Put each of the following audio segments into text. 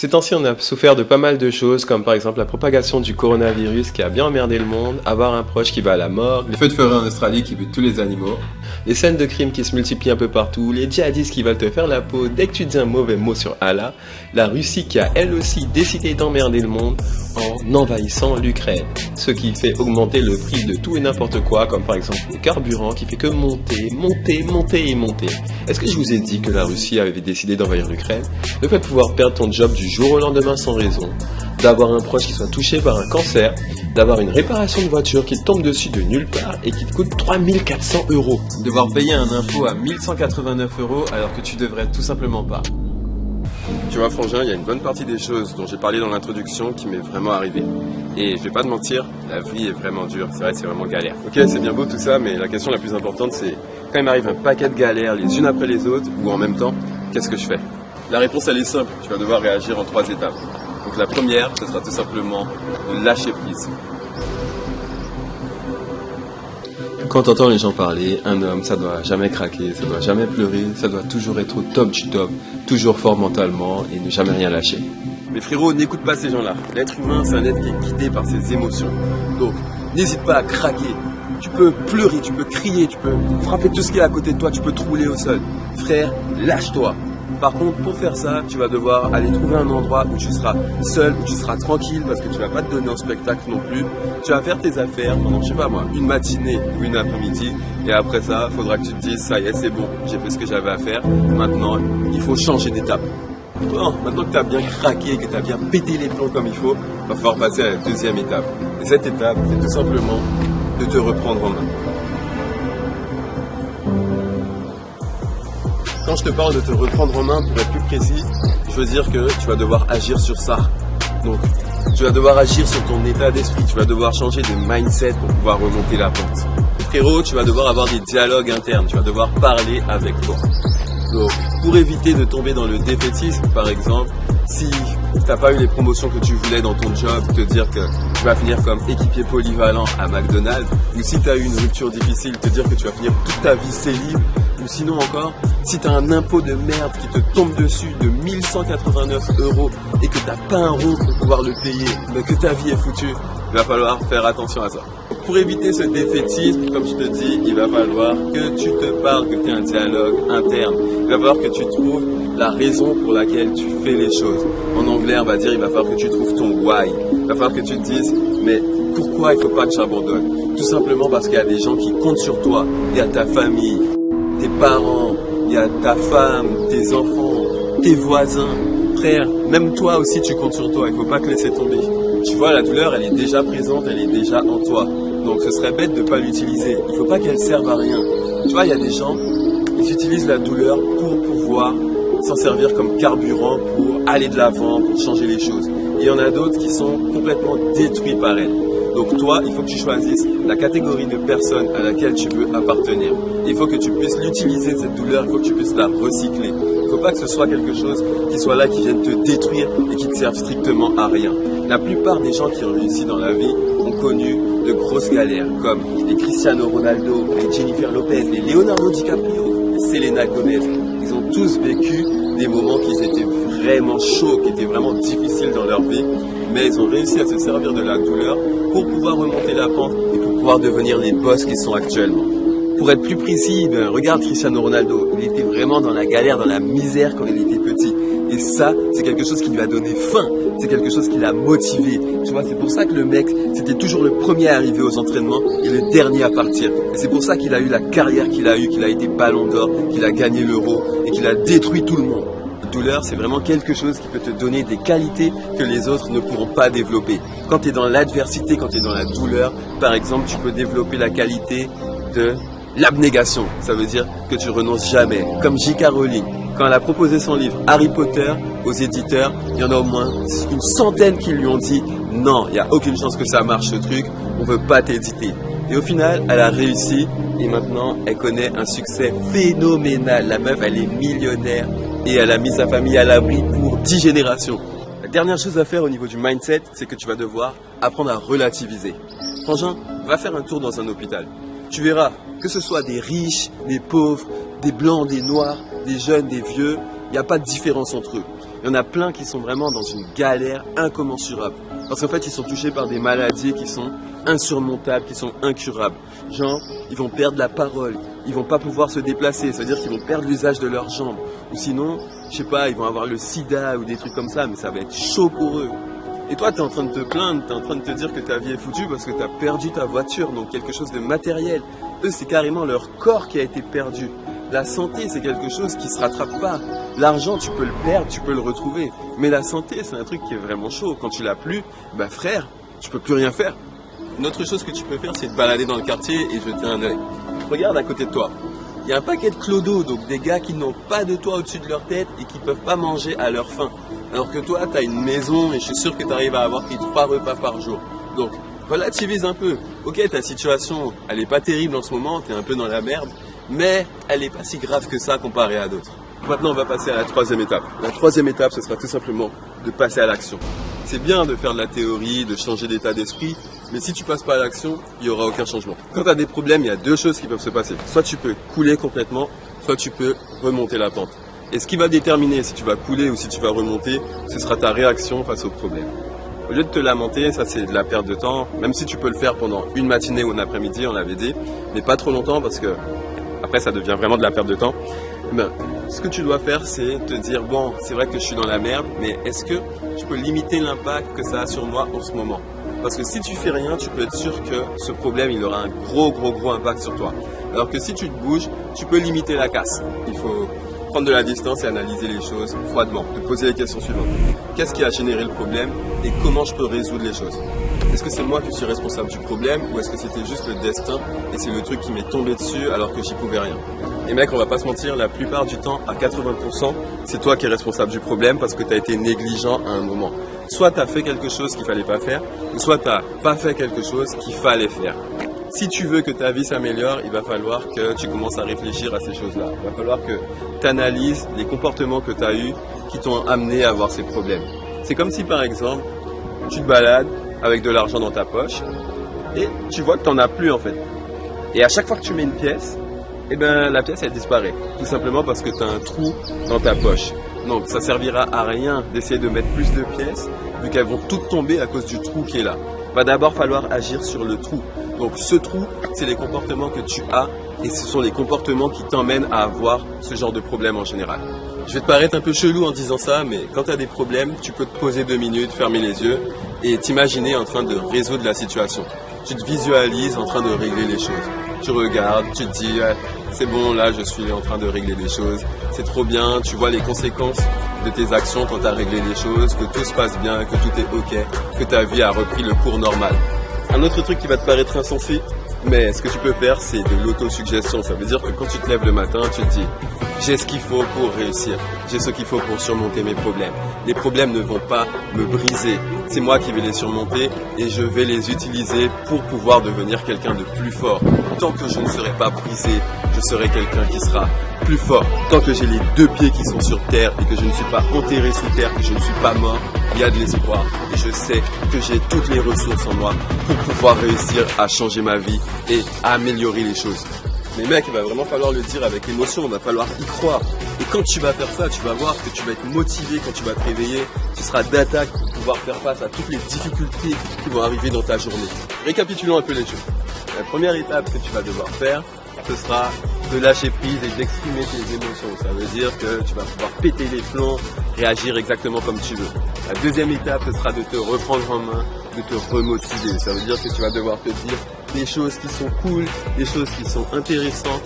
Ces temps-ci, on a souffert de pas mal de choses, comme par exemple la propagation du coronavirus qui a bien emmerdé le monde, avoir un proche qui va à la mort, les feux de forêt en Australie qui butent tous les animaux, les scènes de crimes qui se multiplient un peu partout, les djihadistes qui veulent te faire la peau dès que tu dis un mauvais mot sur Allah, la Russie qui a elle aussi décidé d'emmerder le monde en envahissant l'Ukraine, ce qui fait augmenter le prix de tout et n'importe quoi, comme par exemple le carburant qui fait que monter. Est-ce que je vous ai dit que la Russie avait décidé d'envahir l'Ukraine? Le fait de pouvoir perdre ton job du jour au lendemain sans raison, d'avoir un proche qui soit touché par un cancer, d'avoir une réparation de voiture qui te tombe dessus de nulle part et qui te coûte 3400 €. devoir payer un impôt à 1189 € alors que tu devrais tout simplement pas. Tu vois Frangin, il y a une bonne partie des choses dont j'ai parlé dans l'introduction qui m'est vraiment arrivé. Et je vais pas te mentir, la vie est vraiment dure, c'est vrai, c'est vraiment galère. Ok, c'est bien beau tout ça, mais la question la plus importante c'est, quand il m'arrive un paquet de galères les unes après les autres, ou en même temps, qu'est-ce que je fais? La réponse elle est simple, tu vas devoir réagir en 3 étapes. Donc la première, ce sera tout simplement de lâcher prise. Quand t'entends les gens parler, un homme, ça doit jamais craquer, ça doit jamais pleurer, ça doit toujours être au top du top, toujours fort mentalement et ne jamais rien lâcher. Mais frérot, n'écoute pas ces gens-là. L'être humain, c'est un être qui est guidé par ses émotions. Donc, n'hésite pas à craquer. Tu peux pleurer, tu peux crier, tu peux frapper tout ce qui est à côté de toi, tu peux te rouler au sol. Frère, lâche-toi. Par contre, pour faire ça, tu vas devoir aller trouver un endroit où tu seras seul, où tu seras tranquille, parce que tu vas pas te donner en spectacle non plus. Tu vas faire tes affaires pendant, je sais pas moi, une matinée ou une après-midi. Et après ça, il faudra que tu te dises, ça y est, c'est bon, j'ai fait ce que j'avais à faire. Maintenant, il faut changer d'étape. Bon, maintenant que tu as bien craqué, que tu as bien pété les plombs comme il faut, il va falloir passer à la deuxième étape. Et cette étape, c'est tout simplement de te reprendre en main. Quand je te parle de te reprendre en main, pour être plus précis, je veux dire que tu vas devoir agir sur ça. Donc, tu vas devoir agir sur ton état d'esprit, tu vas devoir changer de mindset pour pouvoir remonter la pente. Frérot, tu vas devoir avoir des dialogues internes, tu vas devoir parler avec toi. Donc, pour éviter de tomber dans le défaitisme, par exemple, si tu n'as pas eu les promotions que tu voulais dans ton job, te dire que tu vas finir comme équipier polyvalent à McDonald's, ou si tu as eu une rupture difficile, te dire que tu vas finir toute ta vie célib, ou sinon encore, si tu as un impôt de merde qui te tombe dessus de 1189 € et que tu n'as pas un rond pour pouvoir le payer, mais que ta vie est foutue, il va falloir faire attention à ça. Pour éviter ce défaitisme, comme je te dis, il va falloir que tu te parles, que tu aies un dialogue interne. Il va falloir que tu trouves la raison pour laquelle tu fais les choses. En anglais, on va dire, il va falloir que tu trouves ton why. Il va falloir que tu te dises, mais pourquoi il ne faut pas que j'abandonne? Tout simplement parce qu'il y a des gens qui comptent sur toi. Il y a ta famille, tes parents, il y a ta femme, tes enfants, tes voisins. Frère, même toi aussi tu comptes sur toi, il ne faut pas te laisser tomber. Tu vois, la douleur, elle est déjà présente, elle est déjà en toi. Donc ce serait bête de ne pas l'utiliser. Il ne faut pas qu'elle serve à rien. Tu vois, il y a des gens, ils utilisent la douleur pour pouvoir s'en servir comme carburant, pour aller de l'avant, pour changer les choses. Et il y en a d'autres qui sont complètement détruits par elle. Donc toi, il faut que tu choisisses la catégorie de personnes à laquelle tu veux appartenir. Il faut que tu puisses l'utiliser, cette douleur, il faut que tu puisses la recycler. Il ne faut pas que ce soit quelque chose qui soit là, qui vienne te détruire et qui te serve strictement à rien. La plupart des gens qui ont réussi dans la vie ont connu de grosses galères, comme les Cristiano Ronaldo, les Jennifer Lopez, les Leonardo DiCaprio, les Selena Gomez. Ils ont tous vécu des moments qui étaient vraiment chauds, qui étaient vraiment difficiles dans leur vie, mais ils ont réussi à se servir de la douleur pour pouvoir remonter la pente et pour pouvoir devenir les boss qu'ils sont actuellement. Pour être plus précis, regarde Cristiano Ronaldo, il était vraiment dans la galère, dans la misère quand il était petit. Et ça, c'est quelque chose qui lui a donné faim, c'est quelque chose qui l'a motivé. Tu vois, c'est pour ça que le mec, c'était toujours le premier à arriver aux entraînements et le dernier à partir. Et c'est pour ça qu'il a eu la carrière qu'il a été ballon d'or, qu'il a gagné l'Euro et qu'il a détruit tout le monde. La douleur, c'est vraiment quelque chose qui peut te donner des qualités que les autres ne pourront pas développer. Quand tu es dans l'adversité, quand tu es dans la douleur, par exemple, tu peux développer la qualité de l'abnégation. Ça veut dire que tu renonces jamais. Comme J.K. Rowling, quand elle a proposé son livre Harry Potter aux éditeurs, il y en a au moins une centaine qui lui ont dit « Non, il n'y a aucune chance que ça marche ce truc, on ne veut pas t'éditer ». Et au final, elle a réussi et maintenant, elle connaît un succès phénoménal. La meuf, elle est millionnaire et elle a mis sa famille à l'abri pour 10 générations. La dernière chose à faire au niveau du mindset, c'est que tu vas devoir apprendre à relativiser. Frangin, va faire un tour dans un hôpital. Tu verras, que ce soit des riches, des pauvres, des blancs, des noirs, des jeunes, des vieux, il n'y a pas de différence entre eux. Il y en a plein qui sont vraiment dans une galère incommensurable. Parce qu'en fait, ils sont touchés par des maladies qui sont insurmontables, qui sont incurables. Genre, ils vont perdre la parole, ils vont pas pouvoir se déplacer, c'est-à-dire qu'ils vont perdre l'usage de leurs jambes. Ou sinon, je sais pas, ils vont avoir le sida ou des trucs comme ça, mais ça va être chaud pour eux. Et toi, tu es en train de te plaindre, tu es en train de te dire que ta vie est foutue parce que tu as perdu ta voiture, donc quelque chose de matériel. Eux, c'est carrément leur corps qui a été perdu. La santé, c'est quelque chose qui se rattrape pas. L'argent, tu peux le perdre, tu peux le retrouver. Mais la santé, c'est un truc qui est vraiment chaud. Quand tu l'as plus, bah frère, tu peux plus rien faire. Une autre chose que tu peux faire, c'est te balader dans le quartier et jeter un œil. Regarde à côté de toi. Il y a un paquet de clodos, donc des gars qui n'ont pas de toit au-dessus de leur tête et qui peuvent pas manger à leur faim. Alors que toi, tu as une maison et je suis sûr que tu arrives à avoir tes 3 repas par jour. Donc, relativise un peu. Ok, ta situation, elle est pas terrible en ce moment, tu es un peu dans la merde, mais elle est pas si grave que ça comparée à d'autres. Maintenant, on va passer à la 3e étape. La 3e étape, ce sera tout simplement de passer à l'action. C'est bien de faire de la théorie, de changer d'état d'esprit, mais si tu passes pas à l'action, il n'y aura aucun changement. Quand tu as des problèmes, il y a 2 choses qui peuvent se passer. Soit tu peux couler complètement, soit tu peux remonter la pente. Et ce qui va déterminer si tu vas couler ou si tu vas remonter, ce sera ta réaction face au problème. Au lieu de te lamenter, ça c'est de la perte de temps, même si tu peux le faire pendant une matinée ou un après-midi, on l'avait dit, mais pas trop longtemps parce que après ça devient vraiment de la perte de temps. Ben, ce que tu dois faire, c'est te dire, bon, c'est vrai que je suis dans la merde, mais est-ce que je peux limiter l'impact que ça a sur moi en ce moment? Parce que si tu fais rien, tu peux être sûr que ce problème, il aura un gros impact sur toi. Alors que si tu te bouges, tu peux limiter la casse. Il faut prendre de la distance et analyser les choses froidement. Te poser les questions suivantes. Qu'est-ce qui a généré le problème et comment je peux résoudre les choses? Est-ce que c'est moi qui suis responsable du problème ou est-ce que c'était juste le destin et c'est le truc qui m'est tombé dessus alors que j'y pouvais rien? Et mec, on va pas se mentir, la plupart du temps, à 80%, c'est toi qui es responsable du problème parce que tu as été négligent à un moment. Soit tu as fait quelque chose qu'il fallait pas faire, ou soit tu n'as pas fait quelque chose qu'il fallait faire. Si tu veux que ta vie s'améliore, il va falloir que tu commences à réfléchir à ces choses-là. Il va falloir que tu analyses les comportements que tu as eus qui t'ont amené à avoir ces problèmes. C'est comme si par exemple, tu te balades avec de l'argent dans ta poche et tu vois que tu n'en as plus en fait. Et à chaque fois que tu mets une pièce, eh ben, la pièce elle disparaît. Tout simplement parce que tu as un trou dans ta poche. Donc ça servira à rien d'essayer de mettre plus de pièces vu qu'elles vont toutes tomber à cause du trou qui est là. Il va d'abord falloir agir sur le trou. Donc ce trou, c'est les comportements que tu as et ce sont les comportements qui t'emmènent à avoir ce genre de problème en général. Je vais te paraître un peu chelou en disant ça, mais quand tu as des problèmes, tu peux te poser 2 minutes, fermer les yeux et t'imaginer en train de résoudre la situation. Tu te visualises en train de régler les choses. Tu regardes, tu te dis, c'est bon, là je suis en train de régler les choses, c'est trop bien, tu vois les conséquences de tes actions quand tu as réglé les choses, que tout se passe bien, que tout est ok, que ta vie a repris le cours normal. Un autre truc qui va te paraître insensé, mais ce que tu peux faire, c'est de l'autosuggestion. Ça veut dire que quand tu te lèves le matin, tu te dis j'ai ce qu'il faut pour réussir, j'ai ce qu'il faut pour surmonter mes problèmes. Les problèmes ne vont pas me briser, c'est moi qui vais les surmonter et je vais les utiliser pour pouvoir devenir quelqu'un de plus fort. Tant que je ne serai pas brisé, je serai quelqu'un qui sera plus fort. Tant que j'ai les 2 pieds qui sont sur terre et que je ne suis pas enterré sous terre, que je ne suis pas mort, il y a de l'espoir et je sais que j'ai toutes les ressources en moi pour pouvoir réussir à changer ma vie et à améliorer les choses. Mais mec, il va vraiment falloir le dire avec émotion, il va falloir y croire. Et quand tu vas faire ça, tu vas voir que tu vas être motivé quand tu vas te réveiller, tu seras d'attaque pour pouvoir faire face à toutes les difficultés qui vont arriver dans ta journée. Récapitulons un peu les choses. La première étape que tu vas devoir faire, ce sera de lâcher prise et d'exprimer tes émotions. Ça veut dire que tu vas pouvoir péter les plombs, réagir exactement comme tu veux. La deuxième étape, ce sera de te reprendre en main, de te remotiver. Ça veut dire que tu vas devoir te dire des choses qui sont cool, des choses qui sont intéressantes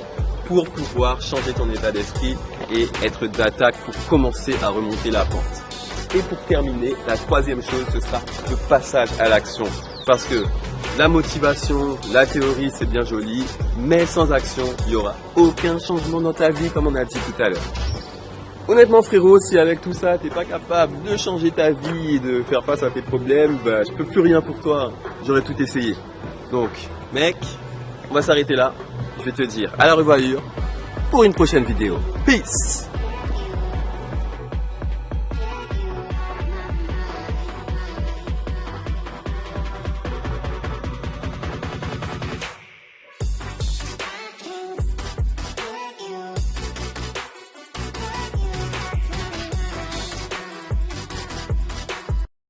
pour pouvoir changer ton état d'esprit et être d'attaque pour commencer à remonter la pente. Et pour terminer, la troisième chose, ce sera le passage à l'action. Parce que la motivation, la théorie, c'est bien joli, mais sans action, il n'y aura aucun changement dans ta vie, comme on a dit tout à l'heure. Honnêtement frérot, si avec tout ça, t'es pas capable de changer ta vie et de faire face à tes problèmes, bah je peux plus rien pour toi, j'aurais tout essayé. Donc, mec, on va s'arrêter là, je vais te dire à la revoyure pour une prochaine vidéo. Peace!